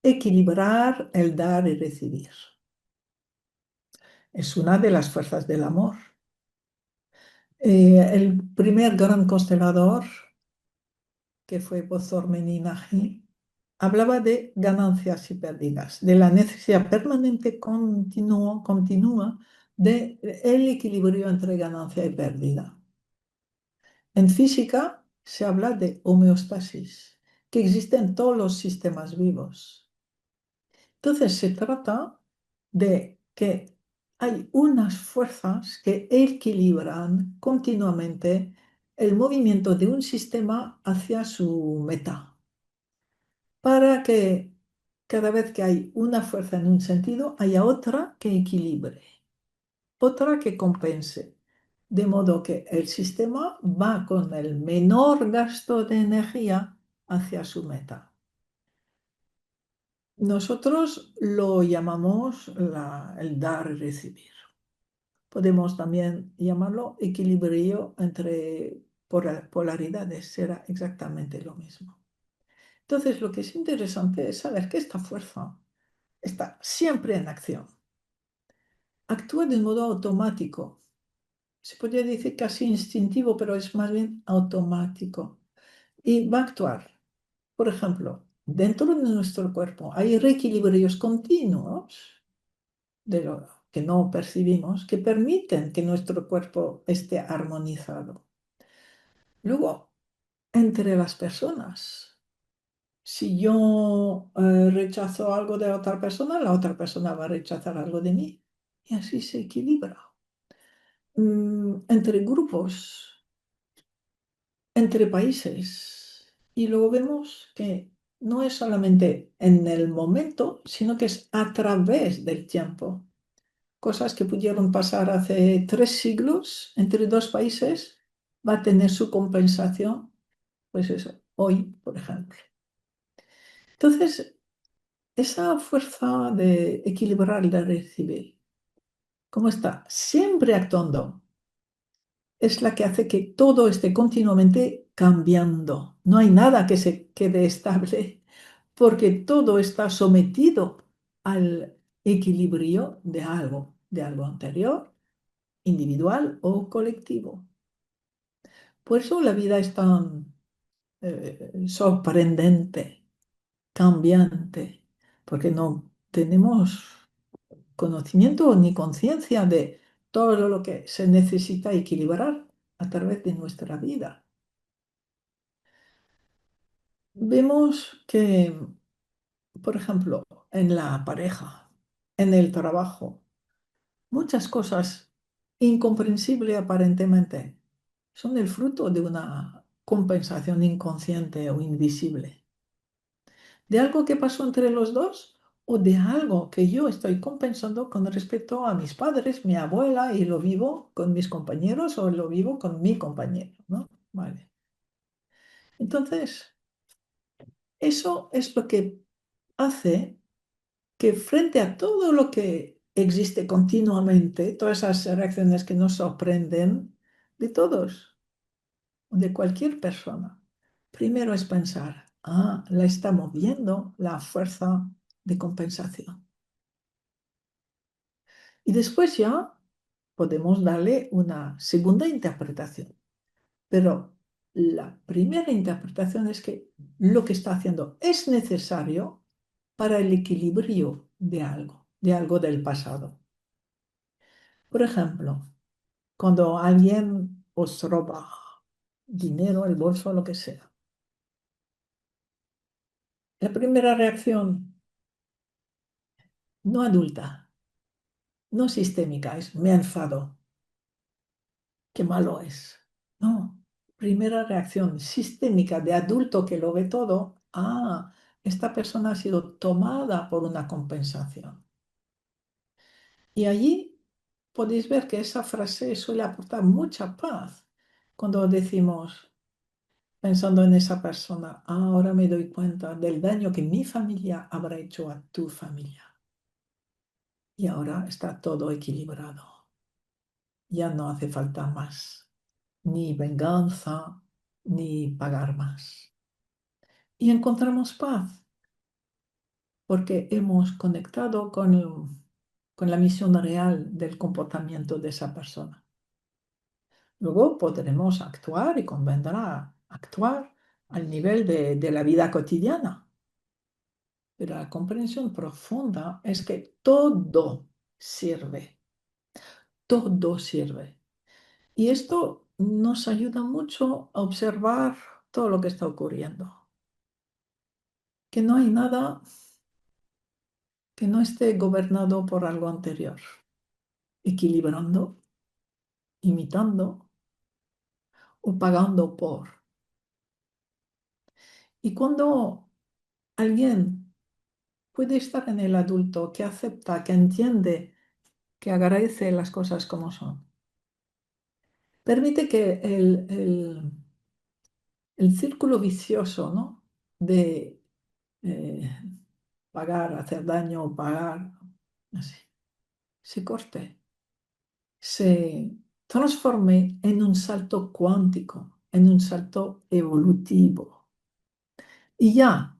equilibrar el dar y recibir. Es una de las fuerzas del amor. El primer gran constelador, que fue Pozor-Meninagi, hablaba de ganancias y pérdidas, de la necesidad permanente continua de el equilibrio entre ganancia y pérdida. En física se habla de homeostasis, que existe en todos los sistemas vivos. Entonces se trata de que hay unas fuerzas que equilibran continuamente el movimiento de un sistema hacia su meta, para que cada vez que hay una fuerza en un sentido, haya otra que equilibre, otra que compense, de modo que el sistema va con el menor gasto de energía hacia su meta. Nosotros lo llamamos el dar y recibir. Podemos también llamarlo equilibrio entre polaridades, será exactamente lo mismo. Entonces, lo que es interesante es saber que esta fuerza está siempre en acción, actúa de un modo automático. Se podría decir casi instintivo, pero es más bien automático. Y va a actuar. Por ejemplo, dentro de nuestro cuerpo hay reequilibrios continuos de lo que no percibimos que permiten que nuestro cuerpo esté armonizado. Luego, entre las personas, si yo rechazo algo de la otra persona va a rechazar algo de mí. Y así se equilibra. Entre grupos, entre países. Y luego vemos que no es solamente en el momento, sino que es a través del tiempo. Cosas que pudieron pasar hace 3 siglos entre dos países, va a tener su compensación, pues eso, hoy, por ejemplo. Entonces, esa fuerza de equilibrar y de recibir, ¿cómo está? Siempre actuando, es la que hace que todo esté continuamente cambiando. No hay nada que se quede estable, porque todo está sometido al equilibrio de algo anterior, individual o colectivo. Por eso la vida es tan sorprendente, cambiante, porque no tenemos conocimiento ni conciencia de todo lo que se necesita equilibrar a través de nuestra vida. Vemos que, por ejemplo, en la pareja, en el trabajo, muchas cosas incomprensibles aparentemente son el fruto de una compensación inconsciente o invisible, de algo que pasó entre los dos o de algo que yo estoy compensando con respecto a mis padres, mi abuela, y lo vivo con mis compañeros o lo vivo con mi compañero, ¿no? Vale. Entonces, eso es lo que hace que frente a todo lo que existe continuamente, todas esas reacciones que nos sorprenden de todos, de cualquier persona, primero es pensar, la está moviendo la fuerza de compensación. Y después ya podemos darle una segunda interpretación. Pero la primera interpretación es que lo que está haciendo es necesario para el equilibrio de algo del pasado. Por ejemplo, cuando alguien os roba dinero, el bolso, lo que sea, la primera reacción no adulta, no sistémica, es me enfado, qué malo es. No, primera reacción sistémica de adulto que lo ve todo, esta persona ha sido tomada por una compensación. Y allí podéis ver que esa frase suele aportar mucha paz cuando decimos, pensando en esa persona, ahora me doy cuenta del daño que mi familia habrá hecho a tu familia. Y ahora está todo equilibrado. Ya no hace falta más, ni venganza, ni pagar más. Y encontramos paz. porque hemos conectado con la misión real del comportamiento de esa persona. Luego podremos actuar y convendrá actuar al nivel de la vida cotidiana, pero la comprensión profunda es que todo sirve. Y esto nos ayuda mucho a observar todo lo que está ocurriendo, que no hay nada que no esté gobernado por algo anterior, equilibrando, imitando o pagando por. Y cuando alguien puede estar en el adulto que acepta, que entiende, que agradece las cosas como son, permite que el círculo vicioso, ¿no? de eh, pagar, hacer daño, pagar, así, se corte, se transforme en un salto cuántico, en un salto evolutivo. Y ya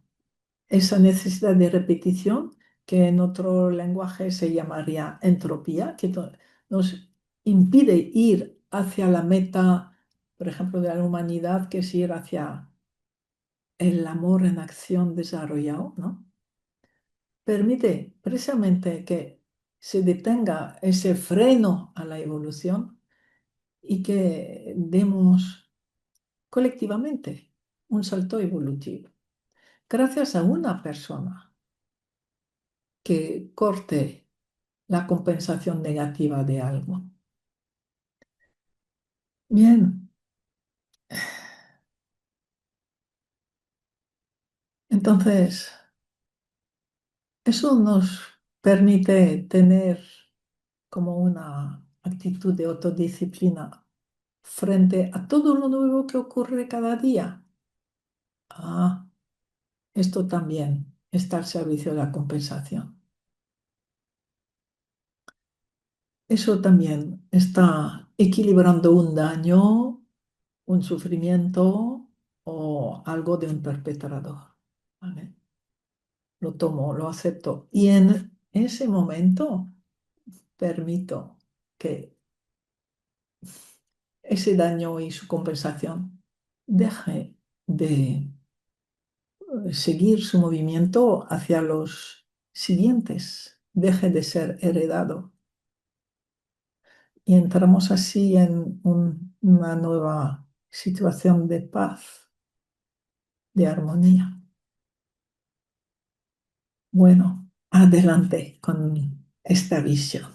esa necesidad de repetición, que en otro lenguaje se llamaría entropía, que nos impide ir hacia la meta, por ejemplo, de la humanidad, que es ir hacia el amor en acción desarrollado, ¿no? Permite precisamente que se detenga ese freno a la evolución y que demos colectivamente un salto evolutivo. Gracias a una persona que corte la compensación negativa de algo. Bien, entonces eso nos permite tener como una actitud de autodisciplina frente a todo lo nuevo que ocurre cada día. Ah, esto también está al servicio de la compensación. Eso también está equilibrando un daño, un sufrimiento o algo de un perpetrador. ¿Vale? Lo tomo, lo acepto. Y en ese momento permito que ese daño y su compensación deje de seguir su movimiento hacia los siguientes, deje de ser heredado. Y entramos así en una nueva situación de paz, de armonía. Bueno, adelante con esta visión.